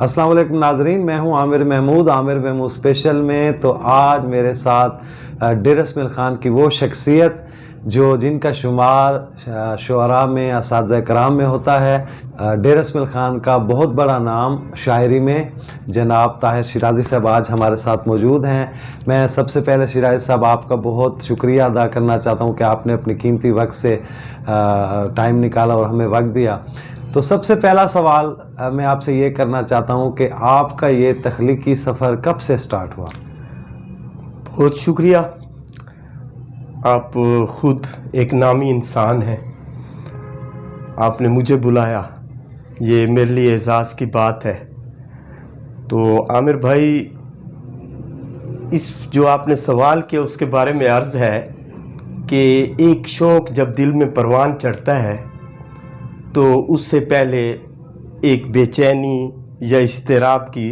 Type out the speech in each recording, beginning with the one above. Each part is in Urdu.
السلام علیکم ناظرین، میں ہوں عامر محمود اسپیشل میں۔ تو آج میرے ساتھ ڈیر اسماعیل خان کی وہ شخصیت جن کا شمار شعراء میں، اساتذہ کرام میں ہوتا ہے۔ ڈیر اسماعیل خان کا بہت بڑا نام شاعری میں جناب طاہر شیرازی صاحب آج ہمارے ساتھ موجود ہیں۔ میں سب سے پہلے شیرازی صاحب آپ کا بہت شکریہ ادا کرنا چاہتا ہوں کہ آپ نے اپنی قیمتی وقت سے ٹائم نکالا اور ہمیں وقت دیا۔ تو سب سے پہلا سوال میں آپ سے یہ کرنا چاہتا ہوں کہ آپ کا یہ تخلیقی سفر کب سے سٹارٹ ہوا؟ بہت شکریہ، آپ خود ایک نامی انسان ہیں، آپ نے مجھے بلایا، یہ میرے لیے اعزاز کی بات ہے۔ تو عامر بھائی، اس جو آپ نے سوال کیا اس کے بارے میں عرض ہے کہ ایک شوق جب دل میں پروان چڑھتا ہے تو اس سے پہلے ایک بے چینی یا اضطراب کی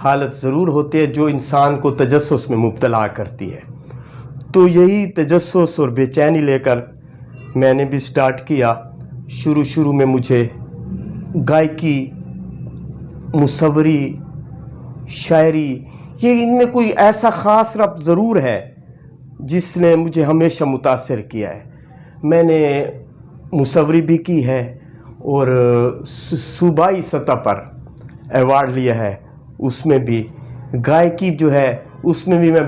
حالت ضرور ہوتی ہے جو انسان کو تجسس میں مبتلا کرتی ہے۔ تو یہی تجسس اور بے چینی لے کر میں نے بھی سٹارٹ کیا۔ شروع میں مجھے گائیکی، مصوری، شاعری، یہ ان میں کوئی ایسا خاص ربط ضرور ہے جس نے مجھے ہمیشہ متاثر کیا ہے۔ میں نے مصوری بھی کی ہے اور صوبائی سطح پر ایوارڈ لیا ہے، اس میں بھی گائیکی جو ہے اس میں بھی میں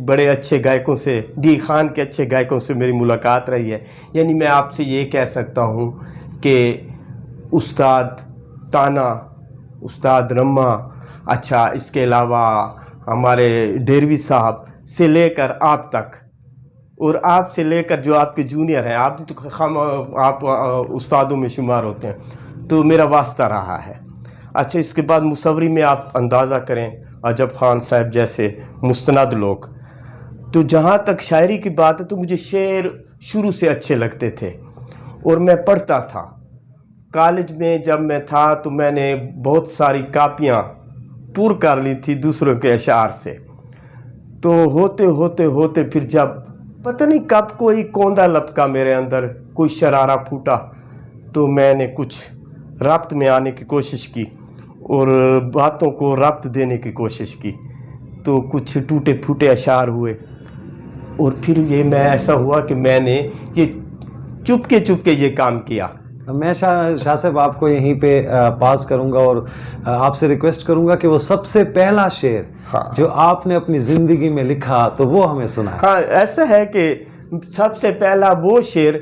بڑے اچھے گائکوں سے، ڈی خان کے اچھے گائکوں سے میری ملاقات رہی ہے۔ یعنی میں آپ سے یہ کہہ سکتا ہوں کہ استاد تانا، استاد رما، اچھا اس کے علاوہ ہمارے ڈیروی صاحب سے لے کر آپ تک، اور آپ سے لے کر جو آپ کے جونیئر ہیں، آپ تو آپ استادوں میں شمار ہوتے ہیں، تو میرا واسطہ رہا ہے۔ اچھا اس کے بعد مصوری میں آپ اندازہ کریں، عجب خان صاحب جیسے مستند لوگ۔ تو جہاں تک شاعری کی بات ہے تو مجھے شعر شروع سے اچھے لگتے تھے اور میں پڑھتا تھا۔ کالج میں جب میں تھا تو میں نے بہت ساری کاپیاں پور کر لی تھی دوسروں کے اشعار سے۔ تو ہوتے پھر جب پتہ نہیں کب کوئی کوندا لپکا میرے اندر، کوئی شرارہ پھوٹا، تو میں نے کچھ ربط میں آنے کی کوشش کی اور باتوں کو ربط دینے کی کوشش کی، تو کچھ ٹوٹے پھوٹے اشعار ہوئے، اور پھر یہ میں ایسا ہوا کہ میں نے یہ چپ کے یہ کام کیا۔ میں شاہ صاحب آپ کو یہیں پہ پاس کروں گا اور آپ سے ریکویسٹ کروں گا کہ وہ سب سے پہلا شعر جو آپ نے اپنی زندگی میں لکھا تو وہ ہمیں سنائیں۔ ہاں، ایسا ہے کہ سب سے پہلا وہ شعر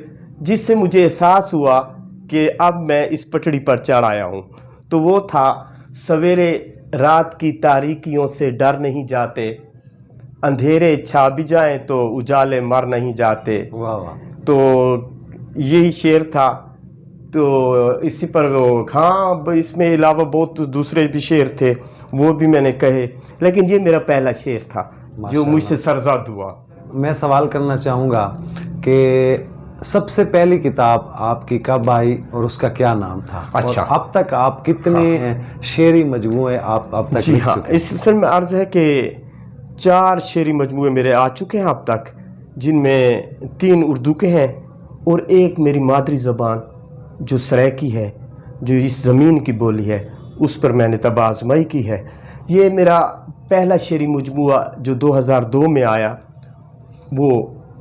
جس سے مجھے احساس ہوا کہ اب میں اس پٹڑی پر چڑھ آیا ہوں، تو وہ تھا سویرے رات کی تاریکیوں سے ڈر نہیں جاتے، اندھیرے چھا بھی جائیں تو اجالے مر نہیں جاتے۔ واہ واہ۔ تو یہی شعر تھا۔ تو اسی پر ہاں، اس میں علاوہ بہت دوسرے بھی شعر تھے، وہ بھی میں نے کہے، لیکن یہ میرا پہلا شعر تھا جو مجھ سے سرزاد ہوا۔ میں سوال کرنا چاہوں گا کہ سب سے پہلی کتاب آپ کی کب آئی اور اس کا کیا نام تھا؟ اچھا، اور اب تک آپ کتنے شعری مجموعے آپ اب تک؟ جی ہاں، اس سلسلے میں عرض ہے کہ 4 شعری مجموعے میرے آ چکے ہیں اب تک، جن میں 3 اردو کے ہیں اور ایک میری مادری زبان جو سرائیکی ہے، جو اس زمین کی بولی ہے، اس پر میں نے طب آزمائی کی ہے۔ یہ میرا پہلا شعری مجموعہ جو 2002 میں آیا وہ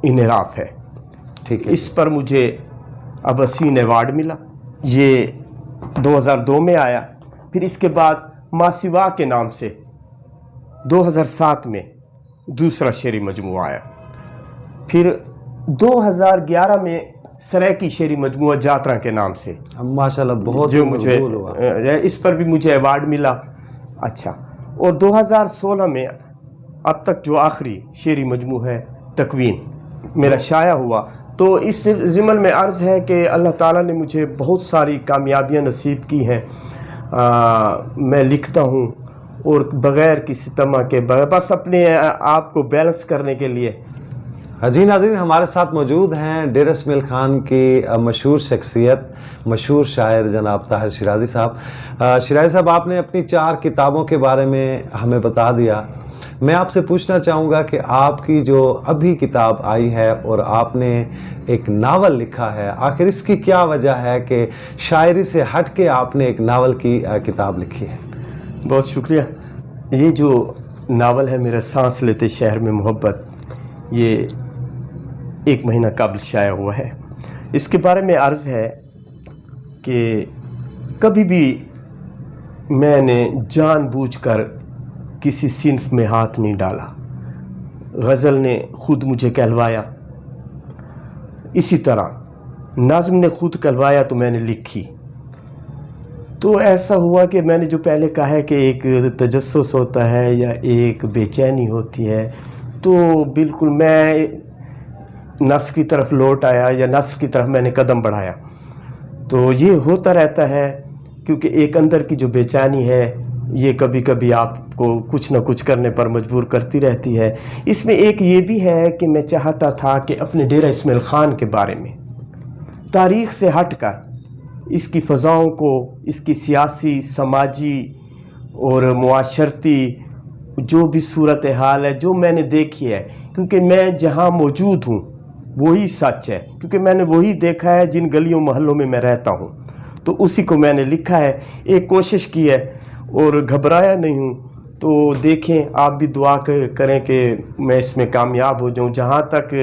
انحراف ہے۔ ٹھیک ہے، اس پر مجھے اباسین ایوارڈ ملا، یہ 2002 میں آیا۔ پھر اس کے بعد ماسوا کے نام سے 2007 میں دوسرا شعری مجموعہ آیا۔ پھر 2011 میں سرائیکی شعری مجموعہ جاترا کے نام سے، ماشاءاللہ بہت جو مجھے ہوا، اس پر بھی مجھے ایوارڈ ملا۔ اچھا، اور 2016 میں اب تک جو آخری شعری مجموعہ ہے تکوین میرا شائع ہوا۔ تو اس ضمن میں عرض ہے کہ اللہ تعالیٰ نے مجھے بہت ساری کامیابیاں نصیب کی ہیں۔ میں لکھتا ہوں اور بغیر کسی طمع کے، بس اپنے آپ کو بیلنس کرنے کے لیے۔ جی ناظرین، ہمارے ساتھ موجود ہیں ڈیر اسماعیل خان کی مشہور شخصیت، مشہور شاعر جناب طاہر شیرازی صاحب۔ شیرازی صاحب، آپ نے اپنی 4 کتابوں کے بارے میں ہمیں بتا دیا۔ میں آپ سے پوچھنا چاہوں گا کہ آپ کی جو ابھی کتاب آئی ہے اور آپ نے ایک ناول لکھا ہے، آخر اس کی کیا وجہ ہے کہ شاعری سے ہٹ کے آپ نے ایک ناول کی کتاب لکھی ہے؟ بہت شکریہ. یہ جو ناول ہے میرا سانس لیتے شہر میں محبت، یہ 1 مہینہ قبل شائع ہوا ہے. اس کے بارے میں عرض ہے کہ کبھی بھی میں نے جان بوجھ کر کسی صنف میں ہاتھ نہیں ڈالا. غزل نے خود مجھے کہلوایا، اسی طرح نظم نے خود کہلوایا تو میں نے لکھی. تو ایسا ہوا کہ میں نے جو پہلے کہا ہے کہ ایک تجسس ہوتا ہے یا ایک بے چینی ہوتی ہے، تو بالکل میں نثر کی طرف لوٹ آیا یا نثر کی طرف میں نے قدم بڑھایا. تو یہ ہوتا رہتا ہے کیونکہ ایک اندر کی جو بے چینی ہے یہ کبھی کبھی آپ کو کچھ نہ کچھ کرنے پر مجبور کرتی رہتی ہے. اس میں ایک یہ بھی ہے کہ میں چاہتا تھا کہ اپنے ڈیرہ اسماعیل خان کے بارے میں تاریخ سے ہٹ کر اس کی فضاؤں کو، اس کی سیاسی، سماجی اور معاشرتی جو بھی صورتحال ہے جو میں نے دیکھی ہے، کیونکہ میں جہاں موجود ہوں وہی سچ ہے، کیونکہ میں نے وہی دیکھا ہے جن گلیوں محلوں میں میں رہتا ہوں، تو اسی کو میں نے لکھا ہے. ایک کوشش کی ہے اور گھبرایا نہیں ہوں. تو دیکھیں، آپ بھی دعا کریں کہ میں اس میں کامیاب ہو جاؤں. جہاں تک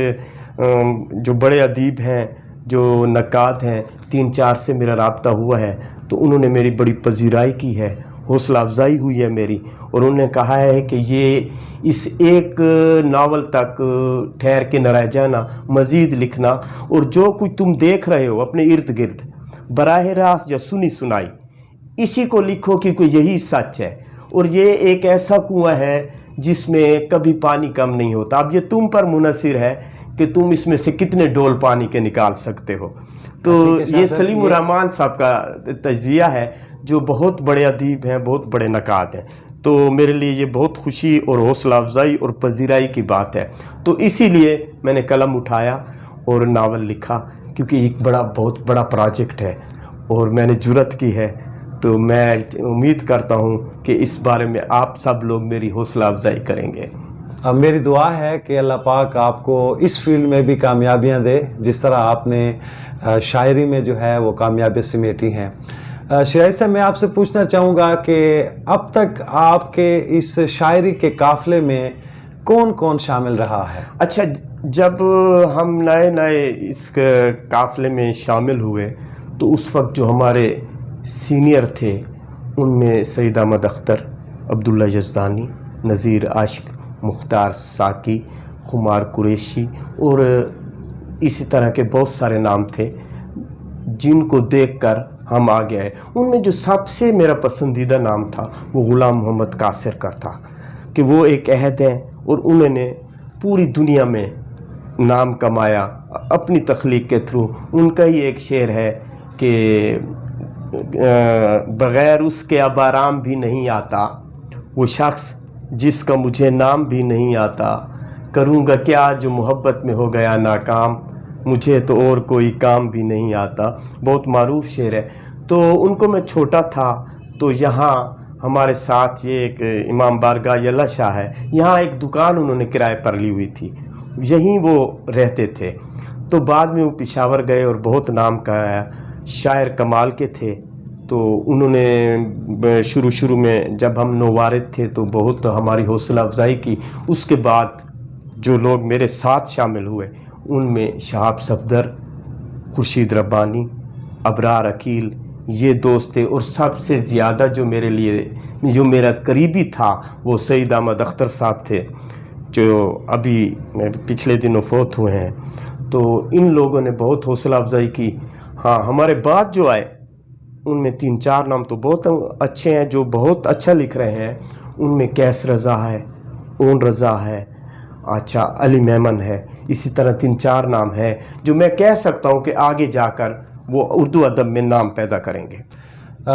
جو بڑے ادیب ہیں، جو نقاد ہیں، 3-4 سے میرا رابطہ ہوا ہے، تو انہوں نے میری بڑی پذیرائی کی ہے، حوصلہ افزائی ہوئی ہے میری، اور انہوں نے کہا ہے کہ یہ اس ایک ناول تک ٹھہر کے نہ رہ جانا، مزید لکھنا، اور جو کچھ تم دیکھ رہے ہو اپنے ارد گرد براہ راست یا سنی سنائی، اسی کو لکھو کیونکہ یہی سچ ہے. اور یہ ایک ایسا کنواں ہے جس میں کبھی پانی کم نہیں ہوتا. اب یہ تم پر منحصر ہے کہ تم اس میں سے کتنے ڈول پانی کے نکال سکتے ہو. تو یہ سلیم الرحمن صاحب کا تجزیہ ہے، جو بہت بڑے ادیب ہیں، بہت بڑے نقاد ہیں. تو میرے لیے یہ بہت خوشی اور حوصلہ افزائی اور پذیرائی کی بات ہے. تو اسی لیے میں نے قلم اٹھایا اور ناول لکھا، کیونکہ ایک بہت بڑا پروجیکٹ ہے اور میں نے جرأت کی ہے. تو میں امید کرتا ہوں کہ اس بارے میں آپ سب لوگ میری حوصلہ افزائی کریں گے. میری دعا ہے کہ اللہ پاک آپ کو اس فیلڈ میں بھی کامیابیاں دے، جس طرح آپ نے شاعری میں جو ہے وہ کامیابی سمیٹی ہیں. شریعت صاحب، میں آپ سے پوچھنا چاہوں گا کہ اب تک آپ کے اس شاعری کے قافلے میں کون کون شامل رہا ہے؟ اچھا، جب ہم نئے اس قافلے میں شامل ہوئے تو اس وقت جو ہمارے سینئر تھے ان میں سید احمد اختر، عبداللہ یزدانی، نذیر عاشق، مختار ساکی، خمار قریشی اور اسی طرح کے بہت سارے نام تھے جن کو دیکھ کر ہم آگے آئے. ان میں جو سب سے میرا پسندیدہ نام تھا وہ غلام محمد قاصر کا تھا، کہ وہ ایک عہد ہیں اور انہوں نے پوری دنیا میں نام کمایا اپنی تخلیق کے تھرو. ان کا ہی ایک شعر ہے کہ بغیر اس کے اب آرام بھی نہیں آتا، وہ شخص جس کا مجھے نام بھی نہیں آتا، کروں گا کیا جو محبت میں ہو گیا ناکام، مجھے تو اور کوئی کام بھی نہیں آتا. بہت معروف شعر ہے. تو ان کو میں چھوٹا تھا تو یہاں ہمارے ساتھ یہ ایک امام بارگاہ یلہ شاہ ہے، یہاں ایک دکان انہوں نے کرائے پر لی ہوئی تھی، یہیں وہ رہتے تھے. تو بعد میں وہ پشاور گئے اور بہت نام کہایا. شاعر کمال کے تھے. تو انہوں نے شروع میں جب ہم نووارد تھے تو بہت ہماری حوصلہ افزائی کی. اس کے بعد جو لوگ میرے ساتھ شامل ہوئے ان میں شہاب صفدر، خورشید ربانی، ابرار عقیل، یہ دوست تھے. اور سب سے زیادہ جو میرے لیے جو میرا قریبی تھا وہ سید احمد اختر صاحب تھے، جو ابھی پچھلے دنوں فوت ہوئے ہیں. تو ان لوگوں نے بہت حوصلہ افزائی کی. ہاں، ہمارے بعد جو آئے ان میں 3-4 نام تو بہت اچھے ہیں جو بہت اچھا لکھ رہے ہیں. ان میں قیس رضا ہے، اون رضا ہے، اچھا علی میمن ہے. اسی طرح 3-4 نام ہیں جو میں کہہ سکتا ہوں کہ آگے جا کر وہ اردو ادب میں نام پیدا کریں گے.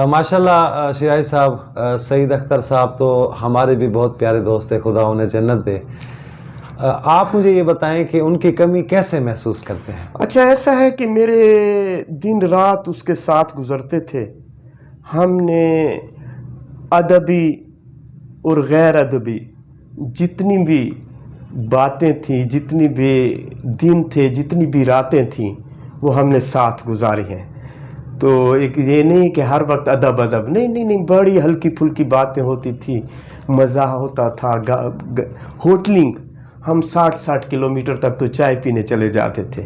ماشاءاللہ شیرائی صاحب، سعید اختر صاحب تو ہمارے بھی بہت پیارے دوست ہیں، خدا انہیں جنت دے. آپ مجھے یہ بتائیں کہ ان کی کمی کیسے محسوس کرتے ہیں؟ اچھا، ایسا ہے کہ میرے دن رات اس کے ساتھ گزرتے تھے. ہم نے ادبی اور غیر ادبی جتنی بھی باتیں تھیں، جتنی بھی دن تھے، جتنی بھی راتیں تھیں، وہ ہم نے ساتھ گزاری ہیں. تو ایک یہ نہیں کہ ہر وقت ادب ادب، نہیں، بڑی ہلکی پھلکی باتیں ہوتی تھی، مزہ ہوتا تھا. ہوٹلنگ، ہم 60 کلومیٹر تک تو چائے پینے چلے جاتے تھے.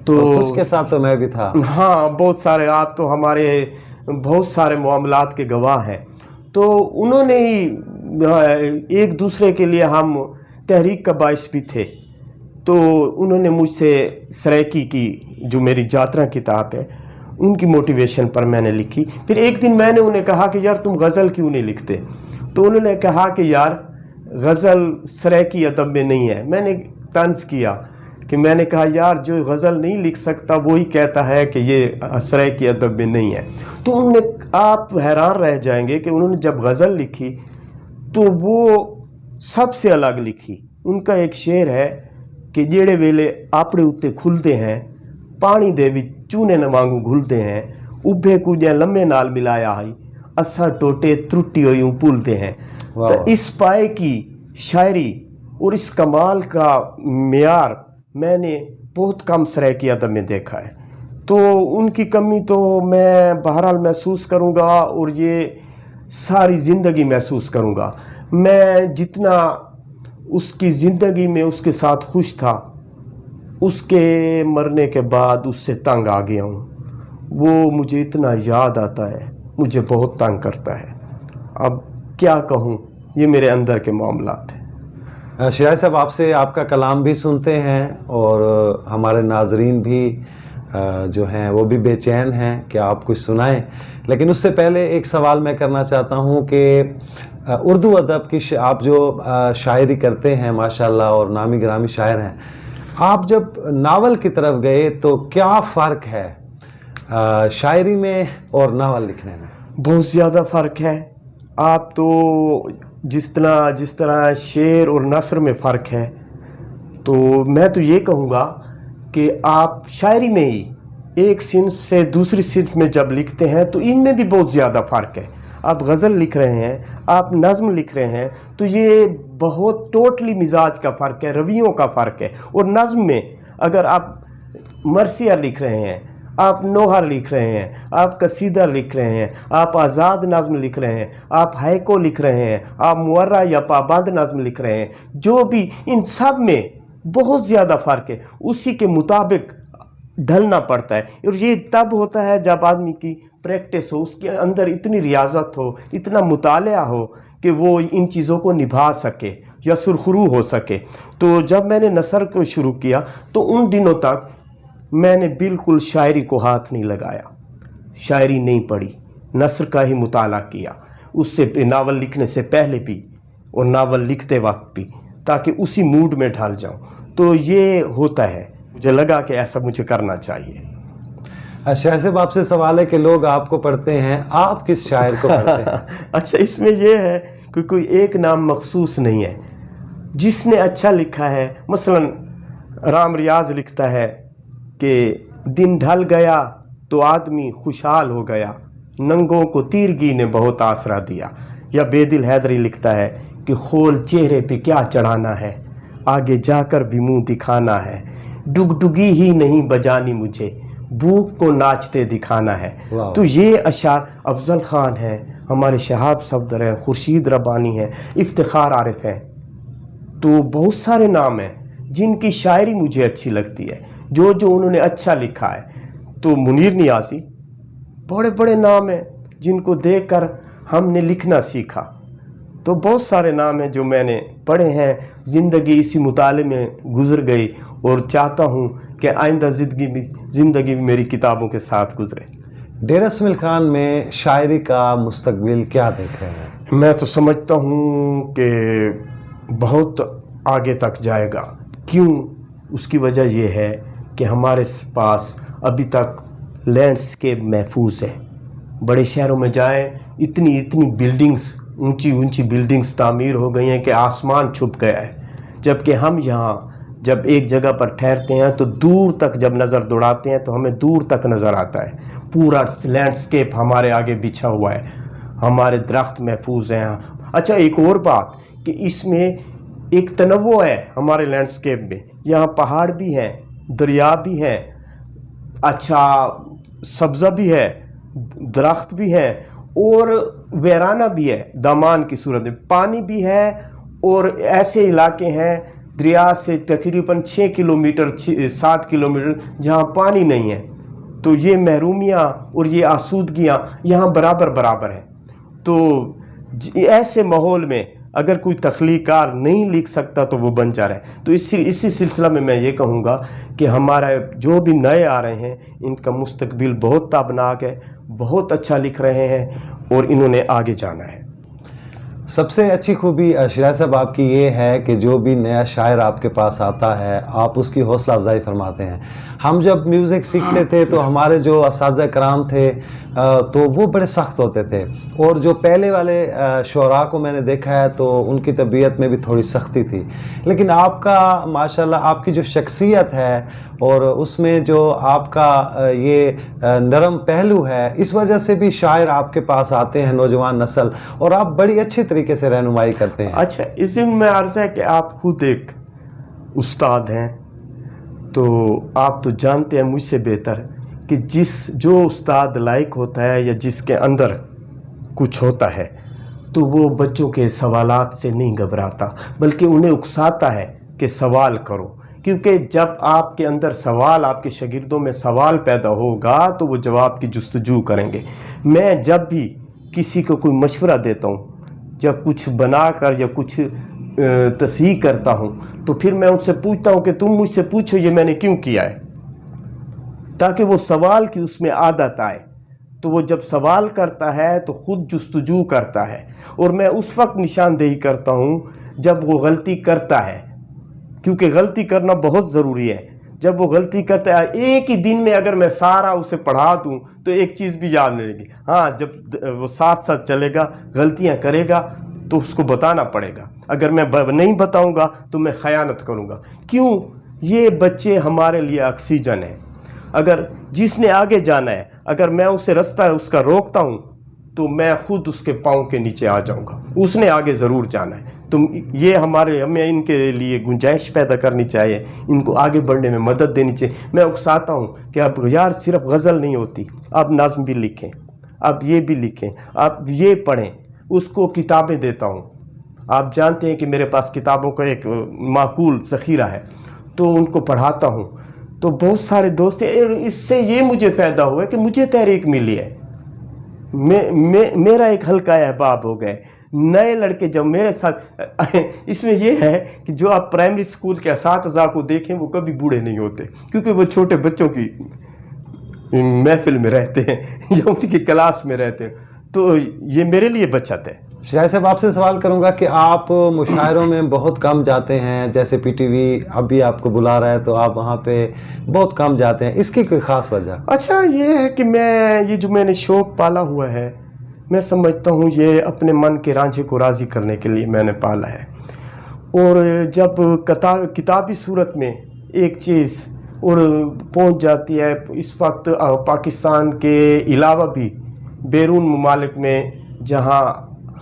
تو اس کے ساتھ تو میں بھی تھا. ہاں، بہت سارے، آپ تو ہمارے بہت سارے معاملات کے گواہ ہیں. تو انہوں نے ہی ایک دوسرے کے لیے ہم تحریک کا باعث بھی تھے. تو انہوں نے مجھ سے سریکی کی جو میری جاترا کتاب ہے ان کی موٹیویشن پر میں نے لکھی. پھر ایک دن میں نے انہیں کہا کہ یار تم غزل کیوں نہیں لکھتے؟ تو انہوں نے کہا کہ یار غزل سریکی ادب میں نہیں ہے. میں نے طنز کیا کہ میں نے کہا یار جو غزل نہیں لکھ سکتا وہی کہتا ہے کہ یہ سریکی ادب میں نہیں ہے. تو انہوں نے، آپ حیران رہ جائیں گے کہ انہوں نے جب غزل لکھی تو وہ سب سے الگ لکھی. ان کا ایک شعر ہے کہ جیڑے ویلے آپڑے اتے کھلتے ہیں، پانی دے وچ چونے نہ وانگوں گھلتے ہیں، ابھے کجے لمے نال ملایا ہے، اسا ٹوٹے ترٹی ہوئیوں پھولتے ہیں. تو اس پائے کی شاعری اور اس کمال کا معیار میں نے بہت کم سریکی ادب میں دیکھا ہے. تو ان کی کمی تو میں بہرحال محسوس کروں گا، اور یہ ساری زندگی محسوس کروں گا. میں جتنا اس کی زندگی میں اس کے ساتھ خوش تھا، اس کے مرنے کے بعد اس سے تنگ آ گیا ہوں. وہ مجھے اتنا یاد آتا ہے، مجھے بہت تنگ کرتا ہے. اب کیا کہوں، یہ میرے اندر کے معاملات ہیں. شاعر صاحب، آپ سے آپ کا کلام بھی سنتے ہیں اور ہمارے ناظرین بھی جو ہیں وہ بھی بے چین ہیں کہ آپ کچھ سنائیں. لیکن اس سے پہلے ایک سوال میں کرنا چاہتا ہوں کہ اردو ادب کی آپ جو شاعری کرتے ہیں ماشاءاللہ اور نامی گرامی شاعر ہیں، آپ جب ناول کی طرف گئے تو کیا فرق ہے شاعری میں اور ناول لکھنے میں؟ بہت زیادہ فرق ہے. آپ تو جس طرح شعر اور نثر میں فرق ہے، تو میں تو یہ کہوں گا کہ آپ شاعری میں ہی ایک صنف سے دوسری صنف میں جب لکھتے ہیں تو ان میں بھی بہت زیادہ فرق ہے. آپ غزل لکھ رہے ہیں، آپ نظم لکھ رہے ہیں، تو یہ بہت ٹوٹلی مزاج کا فرق ہے، رویوں کا فرق ہے. اور نظم میں اگر آپ مرثیہ لکھ رہے ہیں، آپ نوحہ لکھ رہے ہیں، آپ قصیدہ لکھ رہے ہیں، آپ آزاد نظم لکھ رہے ہیں، آپ ہائکو لکھ رہے ہیں، آپ مورا یا پابند نظم لکھ رہے ہیں، جو بھی، ان سب میں بہت زیادہ فرق ہے. اسی کے مطابق ڈھلنا پڑتا ہے. اور یہ تب ہوتا ہے جب آدمی کی پریکٹس ہو، اس کے اندر اتنی ریاضت ہو، اتنا مطالعہ ہو کہ وہ ان چیزوں کو نبھا سکے یا سرخرو ہو سکے. تو جب میں نے نثر کو شروع کیا تو ان دنوں تک میں نے بالکل شاعری کو ہاتھ نہیں لگایا، شاعری نہیں پڑھی، نثر کا ہی مطالعہ کیا، اس سے ناول لکھنے سے پہلے بھی اور ناول لکھتے وقت بھی، تاکہ اسی موڈ میں ڈھل جاؤں. تو یہ ہوتا ہے، مجھے لگا کہ ایسا مجھے کرنا چاہیے. شاعر صاحب، آپ سے سوال ہے کہ لوگ آپ کو پڑھتے ہیں، آپ کس شاعر کو پڑھتے ہیں؟ اچھا، اس میں یہ ہے کہ کوئی ایک نام مخصوص نہیں ہے. جس نے اچھا لکھا ہے، مثلا رام ریاض لکھتا ہے کہ دن ڈھل گیا تو آدمی خوشحال ہو گیا، ننگوں کو تیرگی نے بہت آسرا دیا. یا بیدل حیدری لکھتا ہے کہ خول چہرے پہ کیا چڑھانا ہے، آگے جا کر بھی منہ دکھانا ہے، ڈگڈگی ہی نہیں بجانی مجھے، بھوک کو ناچتے دکھانا ہے. تو یہ اشعار افضل خان ہیں، ہمارے شہاب صفدر ہیں، خورشید ربانی ہیں، افتخار عارف ہیں. تو بہت سارے نام ہیں جن کی شاعری مجھے اچھی لگتی ہے، جو انہوں نے اچھا لکھا ہے. تو منیر نیازی، بڑے بڑے نام ہیں جن کو دیکھ کر ہم نے لکھنا سیکھا. تو بہت سارے نام ہیں جو میں نے پڑھے ہیں. زندگی اسی مطالعے میں گزر گئی، اور چاہتا ہوں کہ آئندہ زندگی بھی میری کتابوں کے ساتھ گزرے. ڈیرہ اسماعیل خان میں شاعری کا مستقبل کیا دیکھ رہے ہیں؟ میں تو سمجھتا ہوں کہ بہت آگے تک جائے گا. کیوں؟ اس کی وجہ یہ ہے کہ ہمارے پاس ابھی تک لینڈسکیپ محفوظ ہے. بڑے شہروں میں جائیں، اتنی بلڈنگز، اونچی بلڈنگز تعمیر ہو گئی ہیں کہ آسمان چھپ گیا ہے. جبکہ ہم یہاں جب ایک جگہ پر ٹھہرتے ہیں تو دور تک جب نظر دوڑاتے ہیں تو ہمیں دور تک نظر آتا ہے. پورا لینڈسکیپ ہمارے آگے بچھا ہوا ہے، ہمارے درخت محفوظ ہیں. اچھا، ایک اور بات کہ اس میں ایک تنوع ہے ہمارے لینڈسکیپ میں. یہاں پہاڑ بھی ہیں، دریا بھی ہیں، اچھا سبزہ بھی ہے، درخت بھی ہیں اور ویرانہ بھی ہے دامان کی صورت میں، پانی بھی ہے، اور ایسے علاقے ہیں دریا سے تقریباً 6 کلومیٹر 7 کلومیٹر جہاں پانی نہیں ہے. تو یہ محرومیاں اور یہ آسودگیاں یہاں برابر برابر ہیں. تو ایسے ماحول میں اگر کوئی تخلیق کار نہیں لکھ سکتا تو وہ بنجر ہے. تو اسی سلسلہ میں میں یہ کہوں گا کہ ہمارا جو بھی نئے آ رہے ہیں ان کا مستقبل بہت تابناک ہے، بہت اچھا لکھ رہے ہیں اور انہوں نے آگے جانا ہے. سب سے اچھی خوبی شیراز صاحب آپ کی یہ ہے کہ جو بھی نیا شاعر آپ کے پاس آتا ہے آپ اس کی حوصلہ افزائی فرماتے ہیں. ہم جب میوزک سیکھتے تھے تو ہمارے جو اساتذہ کرام تھے تو وہ بڑے سخت ہوتے تھے، اور جو پہلے والے شعراء کو میں نے دیکھا ہے تو ان کی طبیعت میں بھی تھوڑی سختی تھی. لیکن آپ کا ماشاءاللہ آپ کی جو شخصیت ہے اور اس میں جو آپ کا یہ نرم پہلو ہے، اس وجہ سے بھی شاعر آپ کے پاس آتے ہیں نوجوان نسل، اور آپ بڑی اچھی طریقے سے رہنمائی کرتے ہیں. اچھا، اس میں عرض ہے کہ آپ خود ایک استاد ہیں، تو آپ تو جانتے ہیں مجھ سے بہتر کہ جو استاد لائق ہوتا ہے یا جس کے اندر کچھ ہوتا ہے تو وہ بچوں کے سوالات سے نہیں گھبراتا، بلکہ انہیں اکساتا ہے کہ سوال کرو. کیونکہ جب آپ کے اندر سوال، آپ کے شاگردوں میں سوال پیدا ہوگا تو وہ جواب کی جستجو کریں گے. میں جب بھی کسی کو کوئی مشورہ دیتا ہوں، جب کچھ بنا کر یا کچھ تصحیح کرتا ہوں تو پھر میں ان سے پوچھتا ہوں کہ تم مجھ سے پوچھو یہ میں نے کیوں کیا ہے، تاکہ وہ سوال کی اس میں عادت آئے. تو وہ جب سوال کرتا ہے تو خود جستجو کرتا ہے، اور میں اس وقت نشاندہی کرتا ہوں جب وہ غلطی کرتا ہے، کیونکہ غلطی کرنا بہت ضروری ہے. جب وہ غلطی کرتا ہے ایک ہی دن میں اگر میں سارا اسے پڑھا دوں تو ایک چیز بھی یاد نہیں رہے گی. ہاں، جب وہ ساتھ ساتھ چلے گا، غلطیاں کرے گا تو اس کو بتانا پڑے گا. اگر میں نہیں بتاؤں گا تو میں خیانت کروں گا. کیوں؟ یہ بچے ہمارے لیے آکسیجن ہیں. اگر جس نے آگے جانا ہے، اگر میں اسے رستہ اس کا روکتا ہوں تو میں خود اس کے پاؤں کے نیچے آ جاؤں گا. اس نے آگے ضرور جانا ہے. تو یہ ہمیں ان کے لیے گنجائش پیدا کرنی چاہیے، ان کو آگے بڑھنے میں مدد دینی چاہیے. میں اکساتا ہوں کہ اب یار صرف غزل نہیں ہوتی، آپ نظم بھی لکھیں، آپ یہ بھی لکھیں، آپ یہ پڑھیں. اس کو کتابیں دیتا ہوں. آپ جانتے ہیں کہ میرے پاس کتابوں کا ایک معقول ذخیرہ ہے، تو ان کو پڑھاتا ہوں. تو بہت سارے دوست ہیں، اس سے یہ مجھے فائدہ ہوا ہے کہ مجھے تحریک ملی ہے. میرا ایک حلقہ احباب ہو گئے. نئے لڑکے جب میرے ساتھ، اس میں یہ ہے کہ جو آپ پرائمری اسکول کے اساتذہ کو دیکھیں وہ کبھی بوڑھے نہیں ہوتے، کیونکہ وہ چھوٹے بچوں کی محفل میں رہتے ہیں یا ان کی کلاس میں رہتے ہیں. تو یہ میرے لیے بچت ہے. شاعر صاحب آپ سے سوال کروں گا کہ آپ مشاعروں میں بہت کم جاتے ہیں، جیسے پی ٹی وی اب بھی آپ کو بلا رہا ہے تو آپ وہاں پہ بہت کم جاتے ہیں، اس کی کوئی خاص وجہ؟ اچھا، یہ ہے کہ یہ جو میں نے شوق پالا ہوا ہے، میں سمجھتا ہوں یہ اپنے من کے رانجھے کو راضی کرنے کے لیے میں نے پالا ہے. اور جب کتابی صورت میں ایک چیز اور پہنچ جاتی ہے، اس وقت پاکستان کے علاوہ بھی بیرون ممالک میں جہاں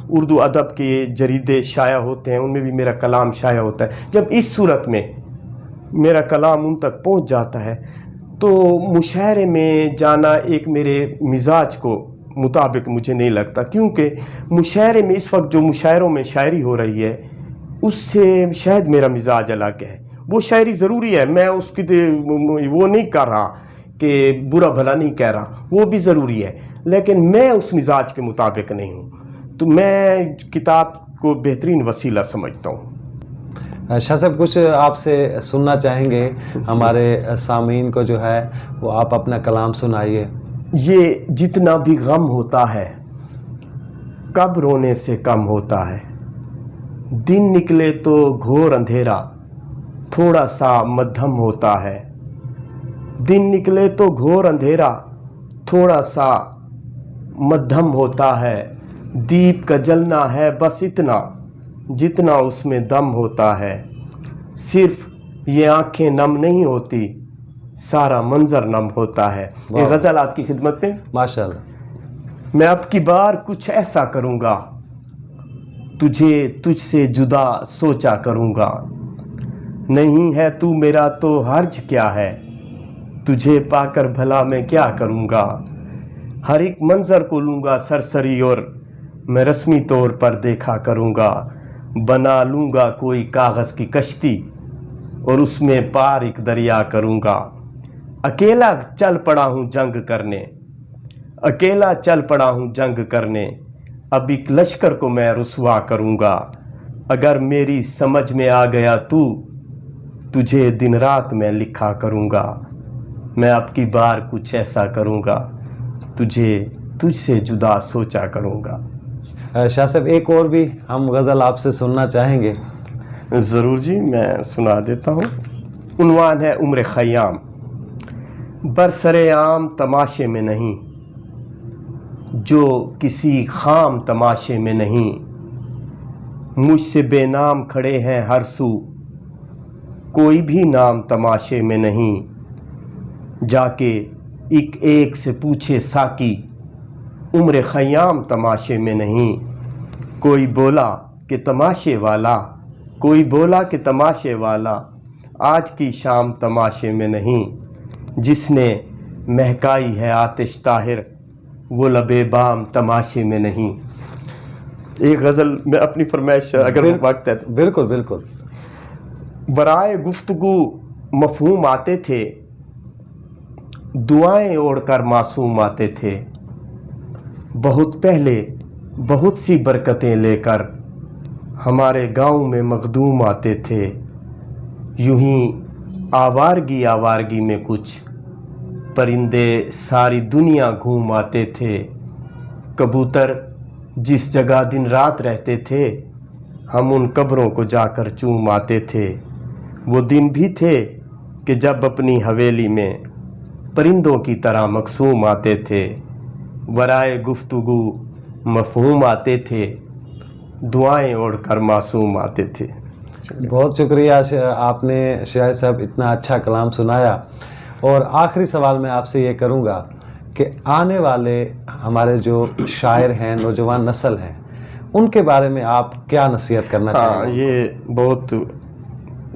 اردو ادب کے جریدے شائع ہوتے ہیں ان میں بھی میرا کلام شائع ہوتا ہے. جب اس صورت میں میرا کلام ان تک پہنچ جاتا ہے تو مشاعرے میں جانا ایک میرے مزاج کو مطابق مجھے نہیں لگتا. کیونکہ مشاعرے میں اس وقت جو مشاعروں میں شاعری ہو رہی ہے اس سے شاید میرا مزاج الگ ہے. وہ شاعری ضروری ہے، میں اس کی وہ نہیں کر رہا کہ برا بھلا نہیں کہہ رہا، وہ بھی ضروری ہے، لیکن میں اس مزاج کے مطابق نہیں ہوں. تو میں کتاب کو بہترین وسیلہ سمجھتا ہوں. شاہ صاحب کچھ آپ سے سننا چاہیں گے، ہمارے سامعین کو جو ہے وہ آپ اپنا کلام سنائیے. یہ جتنا بھی غم ہوتا ہے کب رونے سے کم ہوتا ہے، دن نکلے تو گھور اندھیرا تھوڑا سا مدھم ہوتا ہے. دن نکلے تو گھور اندھیرا تھوڑا سا مدھم ہوتا ہے. دیپ کا جلنا ہے بس اتنا جتنا اس میں دم ہوتا ہے. صرف یہ آنکھیں نم نہیں ہوتی، سارا منظر نم ہوتا ہے. یہ غزل آپ کی خدمت میں. ماشاءاللہ. میں اب کی بار کچھ ایسا کروں گا، تجھ سے جدا سوچا کروں گا. نہیں ہے تو میرا تو حرج کیا ہے، تجھے پا کر بھلا میں کیا کروں گا. ہر ایک منظر کو لوں گا سرسری اور میں رسمی طور پر دیکھا کروں گا، بنا لوں گا کوئی کاغذ کی کشتی اور اس میں پار ایک دریا کروں گا۔ اکیلا چل پڑا ہوں جنگ کرنے، اکیلا چل پڑا ہوں جنگ کرنے، اب ایک لشکر کو میں رسوا کروں گا۔ اگر میری سمجھ میں آ گیا تو تجھے دن رات میں لکھا کروں گا، میں اب کی بار کچھ ایسا کروں گا، تجھ سے جدا سوچا کروں گا۔ شاہ صاحب ایک اور بھی ہم غزل آپ سے سننا چاہیں گے۔ ضرور جی، میں سنا دیتا ہوں۔ عنوان ہے عمر خیام۔ برسر عام تماشے میں نہیں، جو کسی خام تماشے میں نہیں، مجھ سے بے نام کھڑے ہیں ہر سو، کوئی بھی نام تماشے میں نہیں، جا کے ایک ایک سے پوچھے ساقی، عمر خیام تماشے میں نہیں۔ کوئی بولا کہ تماشے والا، کوئی بولا کہ تماشے والا، آج کی شام تماشے میں نہیں، جس نے مہکائی ہے آتش طاہر، وہ لبے بام تماشے میں نہیں۔ ایک غزل میں اپنی فرمائش اگر وقت ہے تو۔ بالکل بالکل۔ برائے گفتگو مفہوم آتے تھے، دعائیں اوڑھ کر معصوم آتے تھے، بہت پہلے بہت سی برکتیں لے کر ہمارے گاؤں میں مخدوم آتے تھے، یوں ہی آوارگی آوارگی میں کچھ پرندے ساری دنیا گھوم آتے تھے، کبوتر جس جگہ دن رات رہتے تھے، ہم ان قبروں کو جا کر چوم آتے تھے۔ وہ دن بھی تھے کہ جب اپنی حویلی میں پرندوں کی طرح مقصوم آتے تھے، ورائے گفتگو مفہوم آتے تھے، دعائیں اوڑھ کر معصوم آتے تھے۔ بہت شکریہ، آپ نے شاہ صاحب اتنا اچھا کلام سنایا۔ اور آخری سوال میں آپ سے یہ کروں گا کہ آنے والے ہمارے جو شاعر ہیں، نوجوان نسل ہیں، ان کے بارے میں آپ کیا نصیحت کرنا چاہیں گے؟ یہ بہت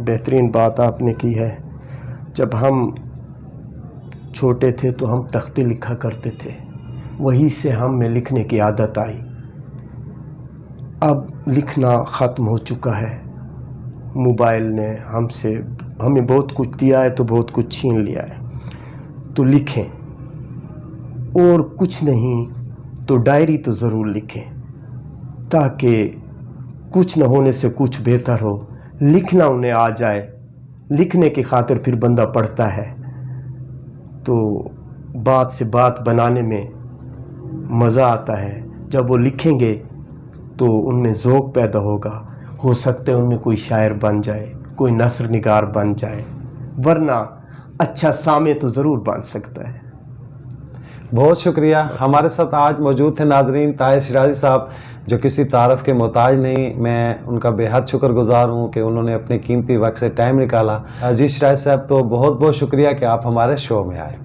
بہترین بات آپ نے کی ہے۔ جب ہم چھوٹے تھے تو ہم تختے لکھا کرتے تھے، وہی سے ہم میں لکھنے کی عادت آئی۔ اب لکھنا ختم ہو چکا ہے، موبائل نے ہمیں بہت کچھ دیا ہے تو بہت کچھ چھین لیا ہے۔ تو لکھیں، اور کچھ نہیں تو ڈائری تو ضرور لکھیں، تاکہ کچھ نہ ہونے سے کچھ بہتر ہو۔ لکھنا انہیں آ جائے، لکھنے کی خاطر پھر بندہ پڑھتا ہے تو بات سے بات بنانے میں مزہ آتا ہے۔ جب وہ لکھیں گے تو ان میں ذوق پیدا ہوگا، ہو سکتا ہے ان میں کوئی شاعر بن جائے، کوئی نثر نگار بن جائے، ورنہ اچھا سامع تو ضرور بن سکتا ہے۔ بہت شکریہ۔ ہمارے ساتھ آج موجود تھے ناظرین طاہر شیرازی صاحب، جو کسی تعارف کے محتاج نہیں۔ میں ان کا بے حد شکر گزار ہوں کہ انہوں نے اپنے قیمتی وقت سے ٹائم نکالا۔ جی شیرازی صاحب، تو بہت بہت شکریہ کہ آپ ہمارے شو میں آئے۔